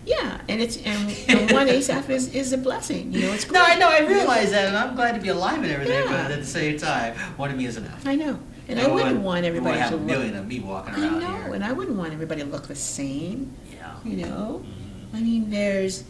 Yeah, and one Asaph is a blessing. You know, it's No, great. I know, I realize that, and I'm glad to be alive and everything, Yeah. but at the same time, one of me is enough. I know. And I wouldn't want everybody to have to a look. million of me walking I around know, here. and I wouldn't want everybody to look the same. Yeah. You know, I mean, there's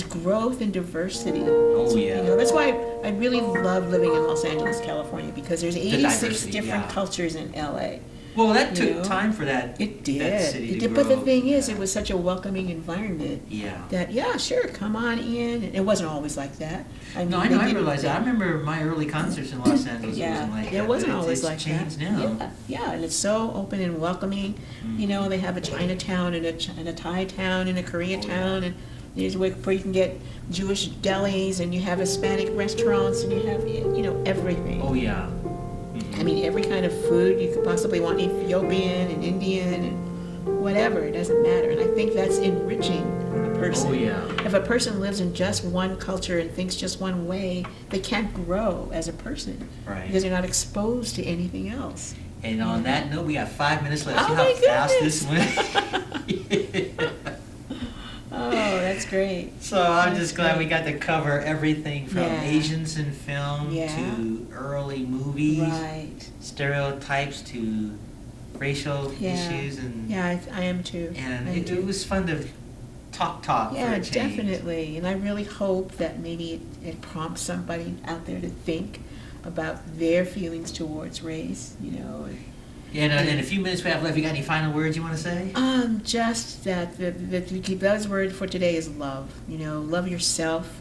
growth and diversity. Oh, yeah. You know, that's why I really love living in Los Angeles, California, because there's 86 diversity, different yeah. cultures in LA. Well, that You took know? time for that. It did. That city It to did. But the grow. thing is, Yeah. it was such a welcoming environment. Yeah. That yeah, sure, come on in. And it wasn't always like that. No, I know. I realize that. I remember my early concerts in Los Angeles. Yeah, Wasn't like it that, wasn't but always it's like changed that. now. Yeah, and it's so open and welcoming. You know, they have a Chinatown and a Thai town and a Koreatown, and there's where you can get Jewish delis, and you have Hispanic restaurants, and you have everything. Oh yeah. I mean, every kind of food you could possibly want, Ethiopian and Indian and whatever, it doesn't matter. And I think that's enriching a person. Oh yeah. If a person lives in just one culture and thinks just one way, they can't grow as a person. Right. Because they're not exposed to anything else. And on that note, we got 5 minutes left. Oh, See my how fast goodness. this went? Oh, that's great. So I'm That's just glad we great. got to cover everything from Yeah. Asians in film Yeah. to early movies, Right. stereotypes to racial Yeah. issues, and Yeah, I am too. and I it do. was fun to talk for Yeah, a change. definitely. And I really hope that maybe it prompts somebody out there to think about their feelings towards race, you know. Yeah, and in a few minutes we have left, you got any final words you want to say? Just that the buzzword for today is love. You know, love yourself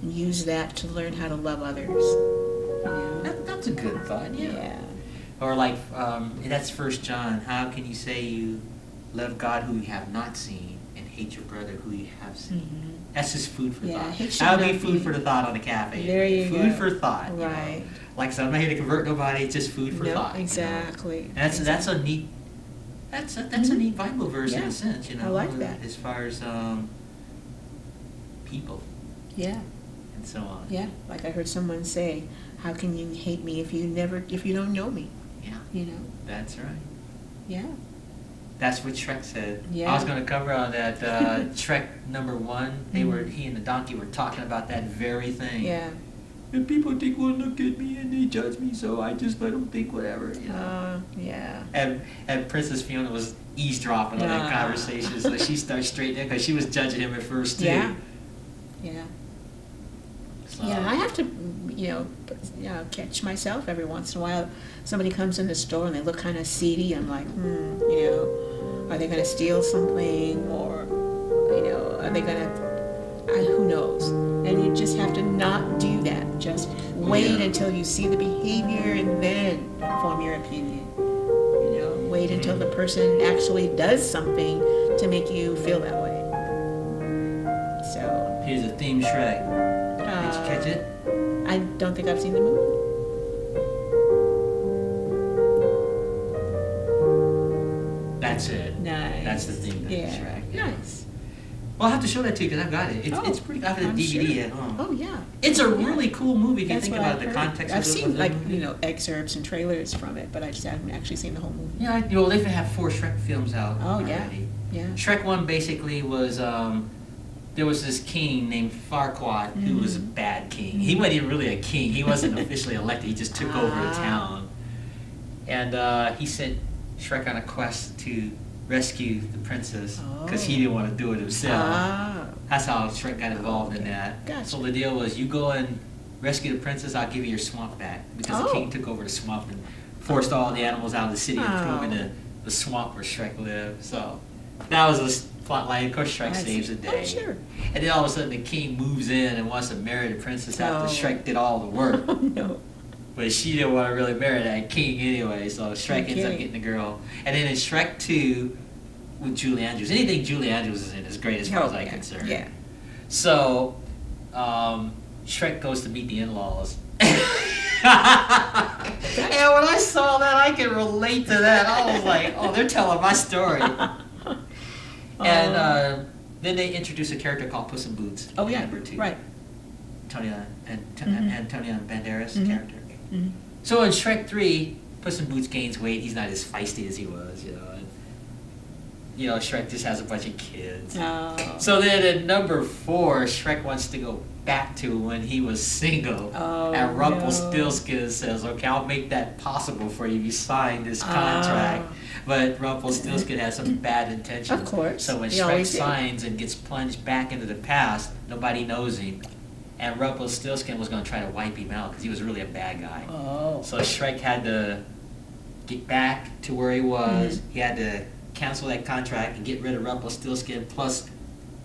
and use that to learn how to love others. You know? That's a good thought, yeah. Yeah. Or like, that's 1 John. How can you say you love God who you have not seen and hate your brother who you have seen? Mhm. That's just food for Yeah, thought. hate should That would be not food be- for the thought on the cafe. There you food go. for thought. you know. Right. Like I said, I'm not here to convert nobody. It's just food for No, thought. you know. exactly. And that's a neat. That's a neat Bible verse in Yeah, a sense, you know. I like that. As far as people Yeah. and so on. Yeah. Like I heard someone say, how can you hate me if you don't know me? Yeah. You know? That's right. Yeah. That's what Shrek said. Yeah. I was going to cover on that Shrek #1. He and the donkey were talking about that very thing. Yeah. And people think one look at me and they judge me, so I just let them think whatever, you know. Yeah. And Princess Fiona was eavesdropping on that conversation, so she started straightening because she was judging him at first too. Yeah. Yeah. So, Yeah, I have to, catch myself every once in a while. Somebody comes in the store and they look kind of seedy. I'm like, are they going to steal something, or, are they going to? Who knows? And you just have to not do that. Just wait until you see the behavior and then form your opinion. Wait until the person actually does something to make you feel that way. So. here's a theme Shrek. Makes you catch it? I don't think I've seen the movie. That's it. Nice. That's the thing. Yeah. Shrek. Nice. Well, I'll have to show that to you because I've got it. It's pretty. I have a I'm DVD sure. at home. Oh yeah. It's a really cool movie if you That's think what about I've the heard. context. I've of seen the like movie. excerpts and trailers from it, but I just haven't actually seen the whole movie. Yeah, well, they've had 4 Shrek films out Oh yeah. already. Yeah. Shrek 1 basically was there was this king named Farquaad who was a bad king. He wasn't even really a king. He wasn't officially elected. He just took over a town. And he sent Shrek on a quest to rescue the princess because he didn't want to do it himself. Ah. That's how Shrek got involved in that. Gotcha. So the deal was, you go and rescue the princess, I'll give you your swamp back. Because the king took over the swamp and forced all the animals out of the city and threw them in the swamp where Shrek lived. So that was the plot line. Of course, Shrek saves the day. Oh, sure. And then all of a sudden the king moves in and wants to marry the princess after Shrek did all the work. Oh no. But she didn't want to really marry that king anyway, so Shrek ends up getting the girl. And then in Shrek 2, with Julie Andrews, anything Julie Andrews is in is great as far as I'm concerned. Yeah. So, Shrek goes to meet the in-laws. And when I saw that, I can relate to that. I was like, oh, they're telling my story. And then they introduce a character called Puss in Boots. Oh yeah. Number 2. Right. Antonio Banderas character. Mm-hmm. So in Shrek 3, Puss in Boots gains weight. He's not as feisty as he was, And, Shrek just has a bunch of kids. Oh. So then in number 4, Shrek wants to go back to when he was single. Oh, and Rumpelstiltskin says, okay, I'll make that possible for you. You sign this contract. But Rumpelstiltskin has some bad intentions. Of course. So when He Shrek always did. signs and gets plunged back into the past, nobody knows him. And Rumpelstiltskin was going to try to wipe him out because he was really a bad guy. Oh. So Shrek had to get back to where he was. He had to cancel that contract and get rid of Rumpelstiltskin, plus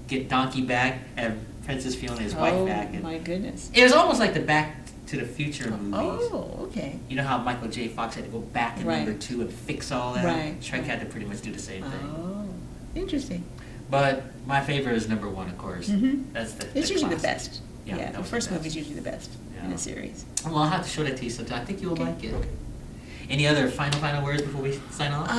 get Donkey back and Princess Fiona, his wife, back. And my goodness. it was almost like the Back to the Future movies. Oh, okay. You know how Michael J. Fox had to go back in number 2 and fix all that? Right. Shrek had to pretty much do the same thing. Oh, interesting. But my favorite is number 1, of course. Mm-hmm. That's It's usually the classic. best. Yeah, Yeah, that the was first the best. movie is usually the best in Yeah. a series. Well, I'll have to show that to you sometime. I think you'll Okay. like it. Any other final words before we sign off?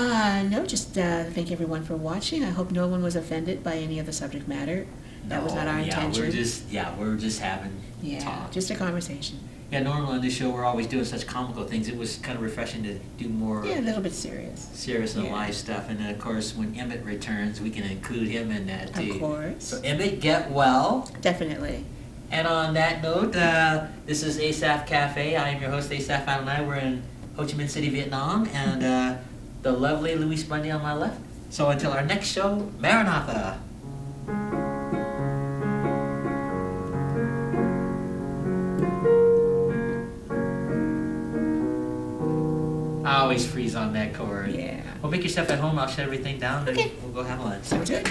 No, just thank everyone for watching. I hope no one was offended by any of the subject matter. That was not our intention. We're just having talk. Just a conversation. Yeah, normally on this show we're always doing such comical things. It was kind of refreshing to do more Yeah, a little bit serious. serious and live stuff. And then of course when Emmett returns, we can include him in that too. Of course. So Emmett, get well. Definitely. And on that note, this is Asaph Cafe. I am your host, Asaph Adonai. We're in Ho Chi Minh City, Vietnam, and the lovely Luis Bundy on my left. So until our next show, Maranatha. I always freeze on that chord. Yeah. Well, make yourself at home. I'll shut everything down, and Okay. we'll go have lunch. Sounds good.